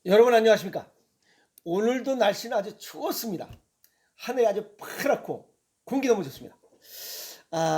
여러분 안녕하십니까? 오늘도 날씨는 아주 추웠습니다. 하늘이 아주 파랗고 공기 너무 좋습니다.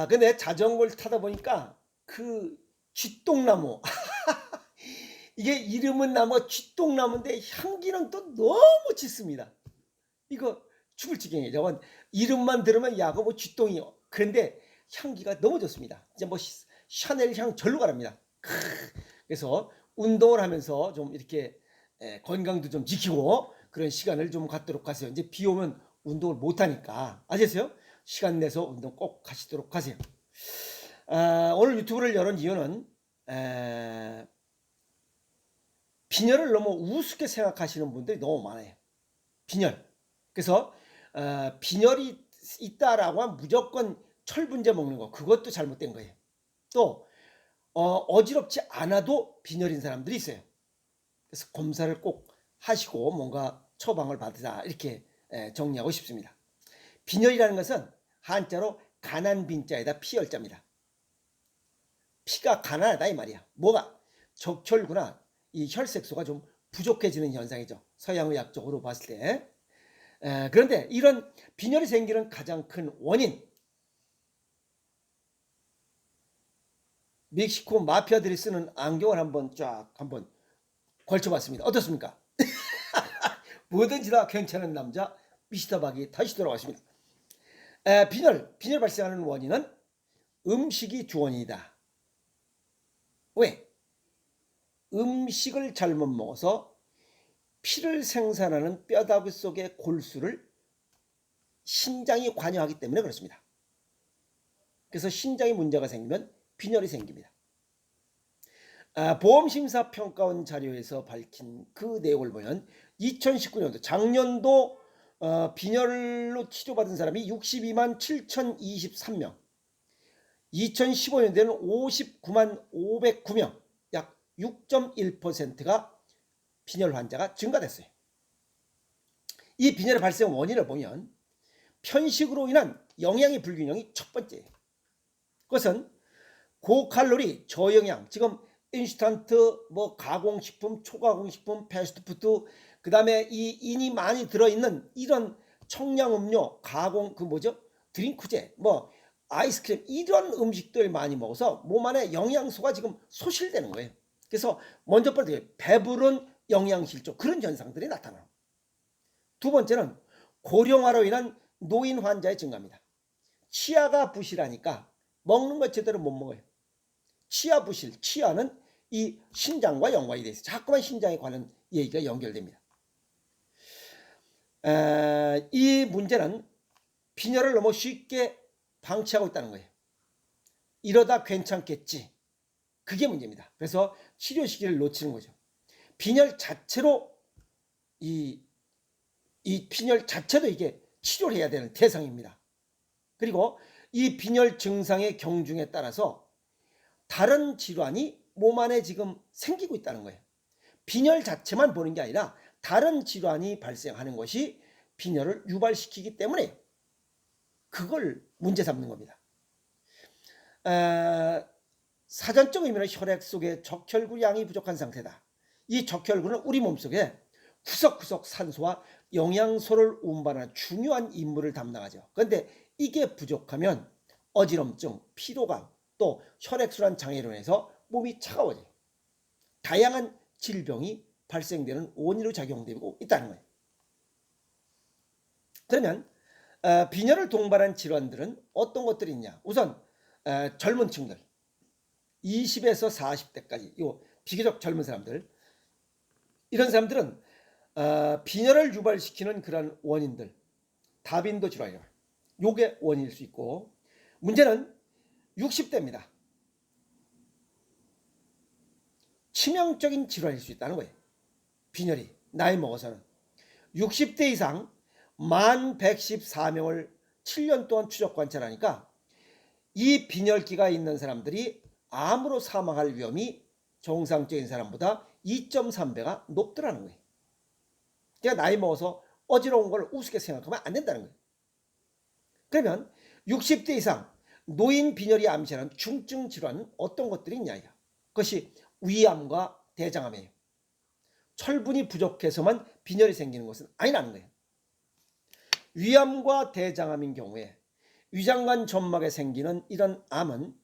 근데 자전거를 타다 보니까 그 쥐똥나무 이게 이름은 나무가 쥐똥나무인데 향기는 또 너무 짙습니다. 이거 죽을 지경이에요. 저건 이름만 들으면 야고 뭐 쥐똥이요. 그런데 향기가 너무 좋습니다. 이제 뭐 샤넬 향 절로 가랍니다. 그래서 운동을 하면서 좀 이렇게 건강도 좀 지키고 그런 시간을 좀 갖도록 하세요. 이제 비 오면 운동을 못 하니까 아셨어요? 시간 내서 운동 꼭 하시도록 하세요. 오늘 유튜브를 열은 이유는 빈혈을 너무 우습게 생각하시는 분들이 너무 많아요. 빈혈. 그래서 빈혈이 있다라고 하면 무조건 철분제 먹는 거, 그것도 잘못된 거예요. 또 어지럽지 않아도 빈혈인 사람들이 있어요. 그래서 검사를 꼭 하시고 뭔가 처방을 받으라, 이렇게 정리하고 싶습니다. 빈혈이라는 것은 한자로 가난 빈자에다 피열자입니다. 피가 가난하다 이 말이야. 뭐가? 적혈구나 이 혈색소가 좀 부족해지는 현상이죠. 서양의학적으로 봤을 때. 그런데 이런 빈혈이 생기는 가장 큰 원인, 멕시코 마피아들이 쓰는 안경을 한번 걸쳐봤습니다. 어떻습니까? 뭐든지 다 괜찮은 남자 미스터 박이 다시 돌아왔습니다. 빈혈 발생하는 원인은 음식이 주원이다. 왜? 음식을 잘못 먹어서 피를 생산하는 뼈다귀 속의 골수를 신장이 관여하기 때문에 그렇습니다. 그래서 신장에 문제가 생기면 빈혈이 생깁니다. 보험심사평가원 자료에서 밝힌 그 내용을 보면 2019년도 작년도 빈혈로 치료받은 사람이 62만 7,023명, 2015년도에는 59만 509명, 약 6.1%가 빈혈 환자가 증가됐어요. 이 빈혈의 발생 원인을 보면 편식으로 인한 영양의 불균형이 첫 번째예요. 그것은 고칼로리, 저영양, 지금 인스턴트, 뭐 가공식품, 초가공식품, 패스트푸드, 그 다음에 이 인이 많이 들어있는 이런 청량음료, 가공 드링크제, 뭐 아이스크림, 이런 음식들 많이 먹어서 몸 안에 영양소가 지금 소실되는 거예요. 그래서 먼저 배부른 영양실조, 그런 현상들이 나타나요. 두 번째는 고령화로 인한 노인 환자의 증가입니다. 치아가 부실하니까 먹는 것 제대로 못 먹어요. 치아 부실, 치아는 이 신장과 연관이 되어 있어요. 자꾸만 신장에 관한 얘기가 연결됩니다. 이 문제는 빈혈을 너무 쉽게 방치하고 있다는 거예요. 이러다 괜찮겠지. 그게 문제입니다. 그래서 치료 시기를 놓치는 거죠. 빈혈 자체로 이 빈혈 자체도 이게 치료를 해야 되는 대상입니다. 그리고 이 빈혈 증상의 경중에 따라서 다른 질환이 몸 안에 지금 생기고 있다는 거예요. 빈혈 자체만 보는 게 아니라 다른 질환이 발생하는 것이 빈혈을 유발시키기 때문에 그걸 문제 삼는 겁니다. 사전적 의미는 혈액 속에 적혈구 양이 부족한 상태다. 이 적혈구는 우리 몸속에 구석구석 산소와 영양소를 운반하는 중요한 임무를 담당하죠. 그런데 이게 부족하면 어지럼증, 피로감, 또 혈액순환 장애로 인해서 몸이 차가워져요. 다양한 질병이 발생되는 원인으로 작용되고 있다는 거예요. 그러면 빈혈을 동반한 질환들은 어떤 것들이 있냐? 우선 젊은 층들, 20에서 40대까지 요 비교적 젊은 사람들, 이런 사람들은 빈혈을 유발시키는 그런 원인들, 다빈도 질환이요, 요게 원인일 수 있고, 문제는 60대입니다. 치명적인 질환일 수 있다는 거예요. 빈혈이 나이 먹어서는 60대 이상 1114명을 7년 동안 추적 관찰하니까 이 빈혈기가 있는 사람들이 암으로 사망할 위험이 정상적인 사람보다 2.3배가 높더라는 거예요. 그러니까 나이 먹어서 어지러운 걸 우습게 생각하면 안 된다는 거예요. 그러면 60대 이상 노인 빈혈이 암시하는 중증 질환은 어떤 것들이 있냐? 그것이 위암과 대장암이에요. 철분이 부족해서만 빈혈이 생기는 것은 아니라는 거예요. 위암과 대장암인 경우에 위장관 점막에 생기는 이런 암은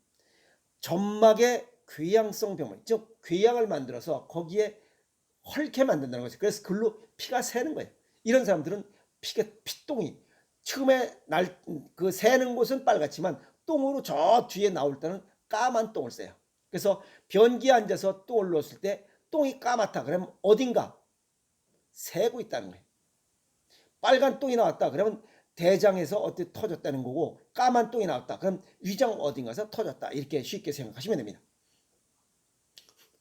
점막의 궤양성 병원, 즉 궤양을 만들어서 거기에 헐게 만든다는 거죠. 그래서 글로 피가 새는 거예요. 이런 사람들은 피똥이 처음에 그 새는 곳은 빨갛지만 똥으로 저 뒤에 나올 때는 까만 똥을 써요. 그래서 변기에 앉아서 똥을 넣었을 때 똥이 까맣다 그러면 어딘가 새고 있다는 거예요. 빨간 똥이 나왔다 그러면 대장에서 어떻게 터졌다는 거고, 까만 똥이 나왔다 그럼 위장 어딘가에서 터졌다, 이렇게 쉽게 생각하시면 됩니다.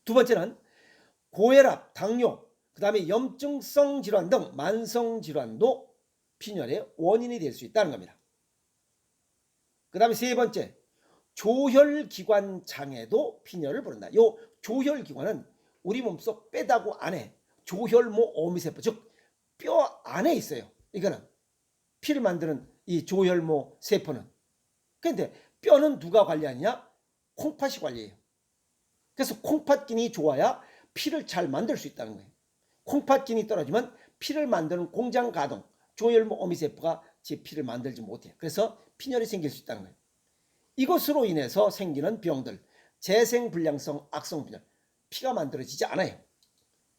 두 번째는 고혈압, 당뇨, 그 다음에 염증성 질환 등 만성 질환도 빈혈의 원인이 될 수 있다는 겁니다. 그 다음에 세 번째, 조혈기관 장애도 빈혈을 부른다. 이 조혈기관은 우리 몸속 뼈다구 안에 조혈모 어미세포, 즉 뼈 안에 있어요. 이거는 피를 만드는 이 조혈모 세포는. 그런데 뼈는 누가 관리하느냐? 콩팥이 관리해요. 그래서 콩팥균이 좋아야 피를 잘 만들 수 있다는 거예요. 콩팥균이 떨어지면 피를 만드는 공장 가동, 조혈모 어미세포가 제 피를 만들지 못해요. 그래서 빈혈이 생길 수 있다는 거예요. 이것으로 인해서 생기는 병들, 재생불량성 악성빈혈, 피가 만들어지지 않아요.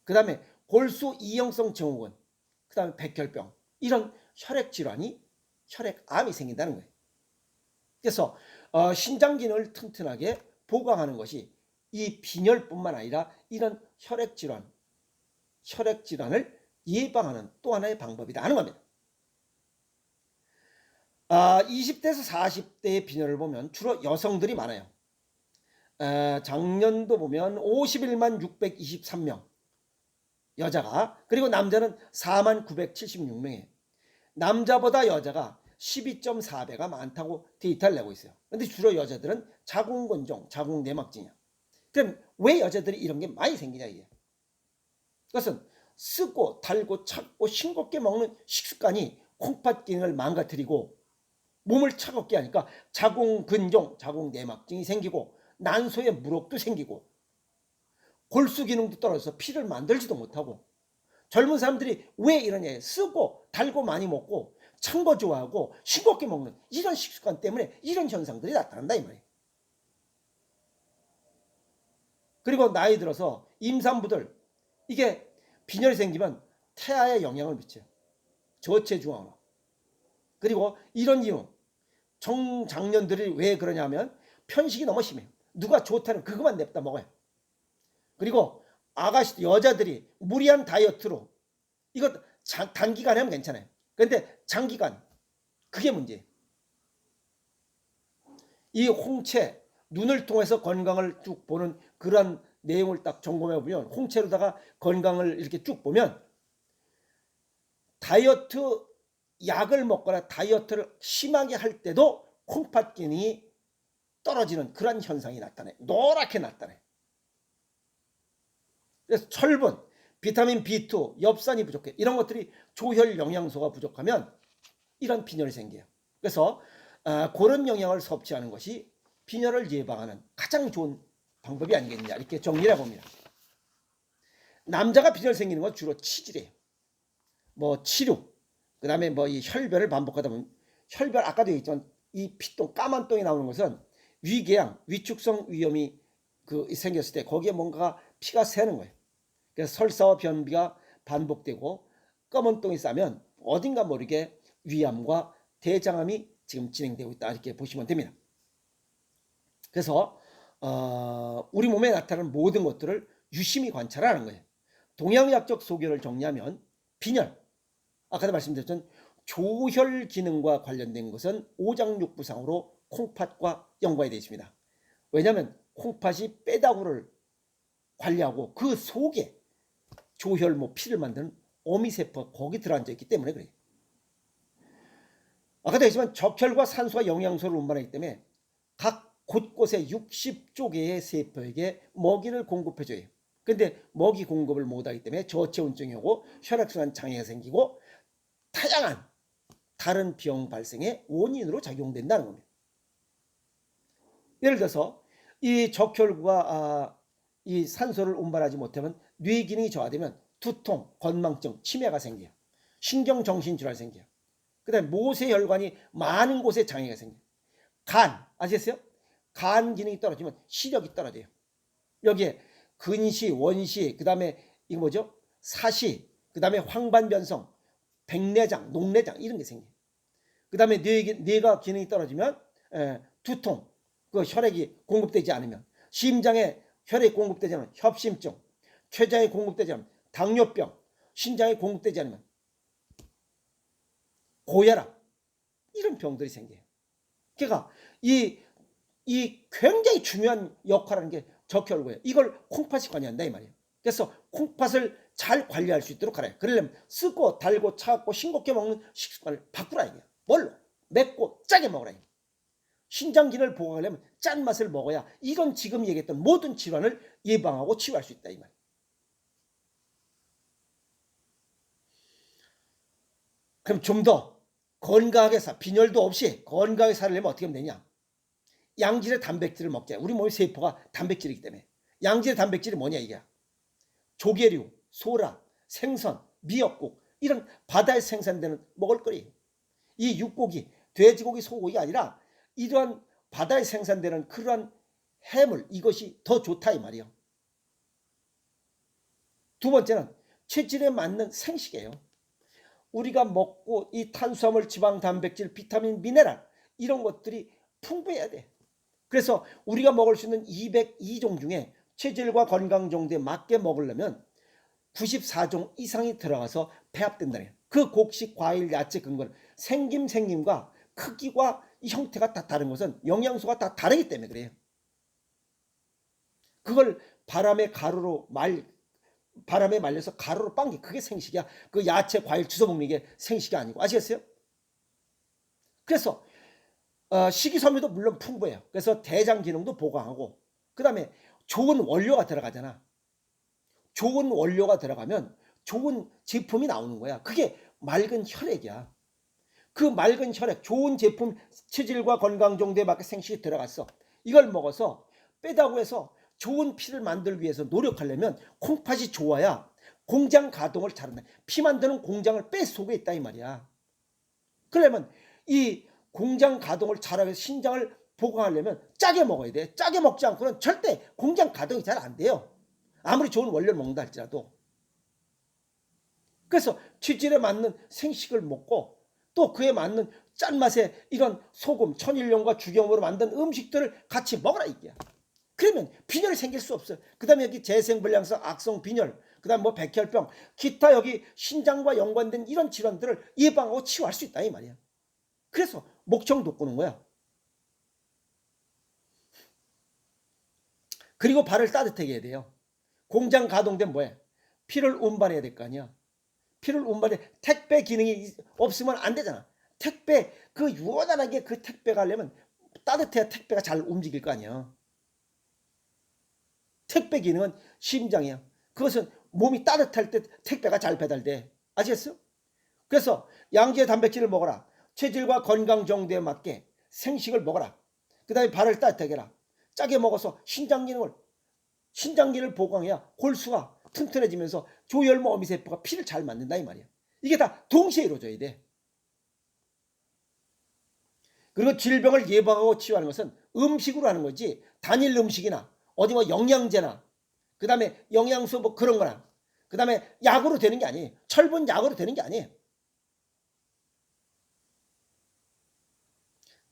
그 다음에 골수 이형성 증후군, 그 다음에 백혈병, 이런 혈액질환이, 혈액암이 생긴다는 거예요. 그래서 신장 기능을 튼튼하게 보강하는 것이 이 빈혈뿐만 아니라 이런 혈액질환을 예방하는 또 하나의 방법이다 하는 겁니다. 20대에서 40대의 빈혈을 보면 주로 여성들이 많아요. 작년도 보면 51만 623명 여자가, 그리고 남자는 4만 976명이에요. 남자보다 여자가 12.4배가 많다고 데이터를 내고 있어요. 그런데 주로 여자들은 자궁근종, 자궁내막증이야. 그럼 왜 여자들이 이런 게 많이 생기냐 이게. 그것은 쓰고 달고 찾고 싱겁게 먹는 식습관이 콩팥 기능을 망가뜨리고 몸을 차갑게 하니까 자궁근종, 자궁내막증이 생기고 난소에 물혹도 생기고 골수 기능도 떨어져서 피를 만들지도 못하고. 젊은 사람들이 왜 이러냐, 쓰고 달고 많이 먹고 찬 거 좋아하고 싱겁게 먹는 이런 식습관 때문에 이런 현상들이 나타난다 이 말이에요. 그리고 나이 들어서 임산부들, 이게 빈혈이 생기면 태아에 영향을 미쳐요. 저체중앙으로. 그리고 이런 이유, 청장년들이 왜 그러냐면 편식이 너무 심해요. 누가 좋다는 그것만 냅다 먹어요. 그리고 아가씨, 여자들이 무리한 다이어트로, 이거 단기간에 하면 괜찮아요. 그런데 장기간, 그게 문제예요. 이 홍채, 눈을 통해서 건강을 쭉 보는 그런 내용을 딱 점검해 보면, 홍채로다가 건강을 이렇게 쭉 보면 다이어트 약을 먹거나 다이어트를 심하게 할 때도 콩팥 기능이 떨어지는 그런 현상이 나타나요. 노랗게 나타나요. 그래서 철분, 비타민 B2, 엽산이 부족해. 이런 것들이 조혈 영양소가 부족하면 이런 빈혈이 생겨요. 그래서 그런 영양을 섭취하는 것이 빈혈을 예방하는 가장 좋은 방법이 아니겠느냐, 이렇게 정리를 해봅니다. 남자가 빈혈 생기는 건 주로 치질이에요. 뭐 치료, 그 다음에 뭐 이 혈변을 반복하다 보면, 혈변 아까도 얘기했지만 이 피똥, 까만 똥이 나오는 것은 위궤양, 위축성 위염이 생겼을 때 거기에 뭔가 피가 새는 거예요. 그래서 설사와 변비가 반복되고 검은 똥이 싸면 어딘가 모르게 위암과 대장암이 지금 진행되고 있다, 이렇게 보시면 됩니다. 그래서 우리 몸에 나타나는 모든 것들을 유심히 관찰하는 거예요. 동양의학적 소견을 정리하면 빈혈, 아까도 말씀드렸던 조혈 기능과 관련된 것은 오장육부상으로 콩팥과 연관이 되어 있습니다. 왜냐하면 콩팥이 뼈다구를 관리하고 그 속에 조혈모, 피를 만드는 어미세포가 거기 들어앉아 있기 때문에 그래요. 아까도 했지만 적혈과 산소와 영양소를 운반하기 때문에 각 곳곳에 60조 개의 세포에게 먹이를 공급해줘요. 그런데 먹이 공급을 못하기 때문에 저체온증이 오고 혈액순환 장애가 생기고 다양한 다른 병 발생의 원인으로 작용된다는 겁니다. 예를 들어서 이 적혈구가 이 산소를 운반하지 못하면 뇌 기능이 저하되면 두통, 건망증, 치매가 생겨요. 신경정신질환이 생겨요. 그 다음에 모세혈관이 많은 곳에 장애가 생겨요. 간, 아시겠어요? 간 기능이 떨어지면 시력이 떨어져요. 여기에 근시, 원시, 그 다음에 이거 뭐죠? 사시, 그 다음에 황반변성, 백내장, 녹내장 이런 게 생겨요. 그 다음에 뇌가 기능이 떨어지면 두통, 그 혈액이 공급되지 않으면, 심장에 혈액이 공급되지 않으면 협심증, 췌장이 공급되지 않으면 당뇨병, 신장이 공급되지 않으면 고혈압 이런 병들이 생겨요. 그러니까 이 굉장히 중요한 역할을 하는 게 적혈구예요. 이걸 콩팥이 관여한다 이 말이에요. 그래서 콩팥을 잘 관리할 수 있도록 하래요. 그러려면 쓰고 달고 차갑고 싱겁게 먹는 식습관을 바꾸라 이게요. 뭘로? 맵고 짜게 먹으라 이게요. 신장 기능을 보강하려면 짠맛을 먹어야 이건 지금 얘기했던 모든 질환을 예방하고 치유할 수 있다 이 말이에요. 그럼 좀 더 건강하게 빈혈도 없이 건강하게 살려면 어떻게 하면 되냐? 양질의 단백질을 먹자. 우리 몸의 세포가 단백질이기 때문에. 양질의 단백질이 뭐냐 이게? 조개류, 소라, 생선, 미역국 이런 바다에 생산되는 먹을거리. 이 육고기, 돼지고기, 소고기가 아니라 이러한 바다에 생산되는 그러한 해물 이것이 더 좋다 이 말이에요. 두 번째는 체질에 맞는 생식이에요. 우리가 먹고 이 탄수화물, 지방, 단백질, 비타민, 미네랄 이런 것들이 풍부해야 돼. 그래서 우리가 먹을 수 있는 202종 중에 체질과 건강 정도에 맞게 먹으려면 94종 이상이 들어가서 배합된다는 거예요. 그 곡식, 과일, 야채 근거는 생김과 크기와 이 형태가 다 다른 것은 영양소가 다 다르기 때문에 그래요. 그걸 바람에 말려서 가루로 빻은 게 그게 생식이야. 그 야채, 과일 주워 먹는 게 생식이 아니고. 아시겠어요? 그래서 식이섬유도 물론 풍부해요. 그래서 대장 기능도 보강하고 그 다음에 좋은 원료가 들어가잖아. 좋은 원료가 들어가면 좋은 제품이 나오는 거야. 그게 맑은 혈액이야. 그 맑은 혈액, 좋은 제품, 체질과 건강 정도에 맞게 생식이 들어갔어. 이걸 먹어서 빼다고 해서 좋은 피를 만들기 위해서 노력하려면 콩팥이 좋아야 공장 가동을 잘한다. 피 만드는 공장을 뱃속에 있다 이 말이야. 그러려면 이 공장 가동을 잘하기 위해서 신장을 보강하려면 짜게 먹어야 돼. 짜게 먹지 않고는 절대 공장 가동이 잘 안 돼요. 아무리 좋은 원료를 먹는다 할지라도. 그래서 체질에 맞는 생식을 먹고 또 그에 맞는 짠맛의 이런 소금, 천일염과 죽염으로 만든 음식들을 같이 먹어라 이게야. 그러면 빈혈이 생길 수 없어요. 그 다음에 여기 재생불량성 악성 빈혈, 그 다음 뭐 백혈병, 기타 여기 신장과 연관된 이런 질환들을 예방하고 치유할 수 있다 이 말이야. 그래서 목청 돋구는 거야. 그리고 발을 따뜻하게 해야 돼요. 공장 가동된 뭐야? 피를 운반해야 될 거 아니야. 피를 운반해 택배 기능이 없으면 안 되잖아. 택배 그 유원하게 그 택배가 하려면 따뜻해야 택배가 잘 움직일 거 아니야. 택배 기능은 심장이야. 그것은 몸이 따뜻할 때 택배가 잘 배달돼. 아시겠어요? 그래서 양질의 단백질을 먹어라. 체질과 건강 정도에 맞게 생식을 먹어라. 그 다음에 발을 따뜻하게 해라. 짜게 먹어서 신장 기능을 보강해야 골수가 튼튼해지면서 조혈모 어미세포가 피를 잘 만든다 이 말이야. 이게 다 동시에 이루어져야 돼. 그리고 질병을 예방하고 치유하는 것은 음식으로 하는 거지 단일 음식이나 어디 뭐 영양제나 그 다음에 영양소 뭐 그런 거나 그 다음에 약으로 되는 게 아니에요. 철분 약으로 되는 게 아니에요.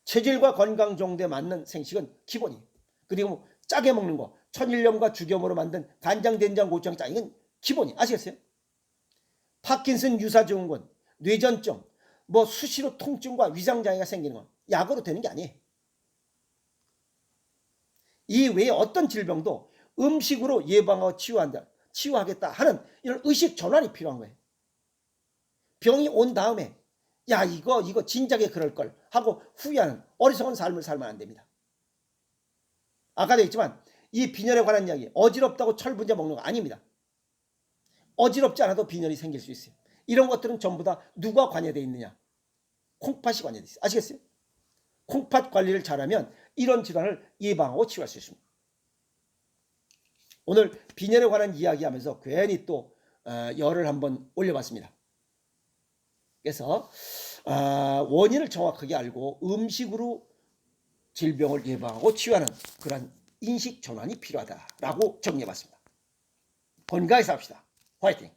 체질과 건강 정도에 맞는 생식은 기본이에요. 그리고 짜게 먹는 거 천일염과 죽염으로 만든 간장, 된장, 고추장 짜 이건 기본이 아시겠어요? 파킨슨 유사 증후군, 뇌전증, 뭐 수시로 통증과 위장장애가 생기는 건 약으로 되는 게 아니에요. 이 외에 어떤 질병도 음식으로 예방하고 치유하겠다 하는 이런 의식 전환이 필요한 거예요. 병이 온 다음에 야 이거 진작에 그럴 걸 하고 후회하는 어리석은 삶을 살면 안 됩니다. 아까도 했지만 이 빈혈에 관한 이야기 어지럽다고 철분제 먹는 거 아닙니다. 어지럽지 않아도 빈혈이 생길 수 있어요. 이런 것들은 전부 다 누가 관여되어 있느냐? 콩팥이 관여되어 있어요. 아시겠어요? 콩팥 관리를 잘하면 이런 질환을 예방하고 치유할 수 있습니다. 오늘 빈혈에 관한 이야기하면서 괜히 또 열을 한번 올려봤습니다. 그래서 원인을 정확하게 알고 음식으로 질병을 예방하고 치유하는 그런 인식 전환이 필요하다라고 정리해봤습니다. 건강해서 합시다. 화이팅!